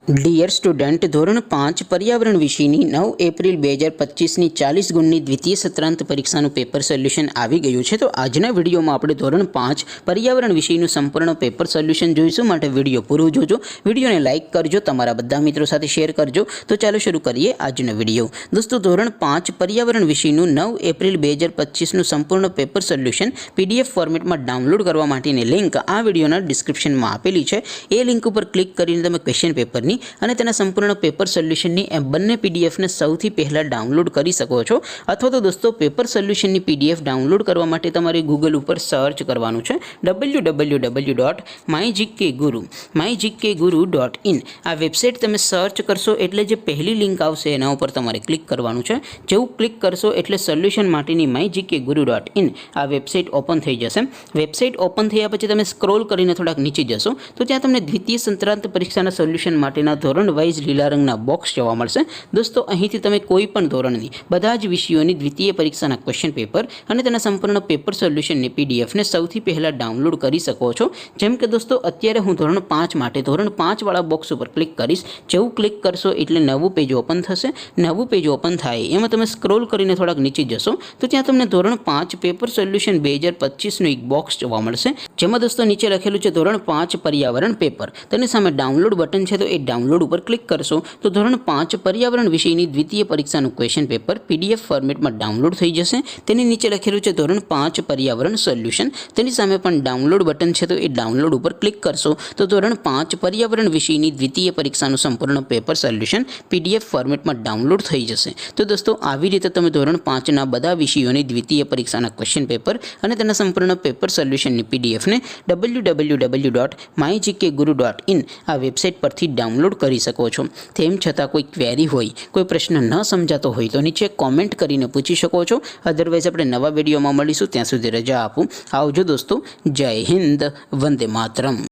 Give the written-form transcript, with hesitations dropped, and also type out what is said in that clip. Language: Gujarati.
ડિયર સ્ટુડન્ટ, ધોરણ 5 પર્યાવરણ વિષયની 9 એપ્રિલ 2025ની 40 ગુણની દ્વિતીય સત્રાંત પરીક્ષાનું પેપર સોલ્યુશન આવી ગયું છે। તો આજના વિડીયોમાં આપણે ધોરણ 5 પર્યાવરણ વિષયનું સંપૂર્ણ પેપર સોલ્યુશન જોઈશું। માટે વિડીયો પૂરો જોજો, વિડીયોને લાઇક કરજો, તમારા બધા મિત્રો સાથે શેર કરજો। તો ચાલો શરૂ કરીએ આજનો વિડીયો। દોસ્તો, ધોરણ 5 પર્યાવરણ વિષયનું 9 એપ્રિલ 2025નું સંપૂર્ણ પેપર સોલ્યુશન પીડીએફ ફોર્મેટમાં ડાઉનલોડ કરવા માટેની લિંક આ વિડીયોના ડિસ્ક્રિપ્શનમાં આપેલી છે। એ લિંક ઉપર ક્લિક કરીને તમે ક્વેશ્ચન પેપરની અને તેના સંપૂર્ણ પેપર સોલ્યુશનની બંને પીડીએફને સૌથી પહેલાં ડાઉનલોડ કરી શકો છો। અથવા તો દોસ્તો, પેપર સોલ્યુશનની પીડીએફ ડાઉનલોડ કરવા માટે તમારે ગૂગલ ઉપર સર્ચ કરવાનું છે www.mygkguru.in। આ વેબસાઇટ તમે સર્ચ કરશો એટલે જે પહેલી લિંક આવશે એના ઉપર તમારે ક્લિક કરવાનું છે। જેવું ક્લિક કરશો એટલે સોલ્યુશન માટેની mygkguru.in આ વેબસાઇટ ઓપન થઈ જશે। વેબસાઇટ ઓપન થયા પછી તમે સ્ક્રોલ કરીને થોડાક નીચે જશો તો ત્યાં તમને દ્વિતીય સંત્રાંત પરીક્ષાના સોલ્યુશન માટેના ધોરણ વાઇઝ લીલા રંગના બોક્સ જોવા મળશે। દોસ્તો, અહીંથી તમે કોઈ પણ ધોરણની બધા જ વિષયોની દ્વિતીય પરીક્ષાના ક્વેશ્ચન પેપર અને તેના સંપૂર્ણ પેપર સોલ્યુશનની પીડીએફને સૌથી પહેલાં ડાઉનલોડ કરી શકો છો। જેમ કે દોસ્તો, અત્યારે હું ધોરણ 5 માટે ધોરણ 5 વાળા બોક્સ ઉપર ક્લિક કરીશ। જેવું ક્લિક કરશો એટલે નવું પેજ ઓપન થશે। નવું પેજ ઓપન થાય એમાં તમે સ્ક્રોલ કરીને થોડાક નીચે જશો તો ત્યાં તમને ધોરણ 5 પેપર સોલ્યુશન 2025નું એક બોક્સ જોવા મળશે। જેમાં દોસ્તો નીચે લખેલું છે ધોરણ 5 પર્યાવરણ પેપર। તેની સામે ડાઉનલોડ બટન છે, તો એ ડાઉનલોડ ઉપર ક્લિક કરશો તો ધોરણ 5 પર્યાવરણ વિષયની દ્વિતીય પરીક્ષાનું ક્વેશ્ચન પેપર પીડીએફ ફોર્મેટમાં ડાઉનલોડ થઈ જશે। તેની નીચે લખેલું છે ધોરણ 5 પર્યાવરણ સોલ્યુશન। તેની સામે પણ ડાઉનલોડ બટન છે, તો એ ડાઉનલોડ ઉપર ક્લિક કરશો તો ધોરણ 5 પર્યાવરણ વિષયની દ્વિતીય પરીક્ષાનું સંપૂર્ણ પેપર સોલ્યુશન પીડીએફ ફોર્મેટમાં ડાઉનલોડ થઈ જશે। તો દોસ્તો, આવી રીતે તમે ધોરણ 5ના બધા વિષયોની દ્વિતીય પરીક્ષાના ક્વેશ્ચન પેપર અને તેના સંપૂર્ણ પેપર સોલ્યુશનની પીડીએફને www.mygkguru.in આ વેબસાઇટ પરથી ડાઉનલોડ કરી શકો છો। તેમ છતાં કોઈ ક્વેરી હોય, કોઈ પ્રશ્ન ન સમજાતો હોય તો નીચે કોમેન્ટ કરીને પૂછી શકો છો। અધરવાઇઝ આપણે નવા વિડીયોમાં મળીશું, ત્યાં સુધી રજા આપું। આવજો દોસ્તો, જય હિન્દ, વંદે માતરમ।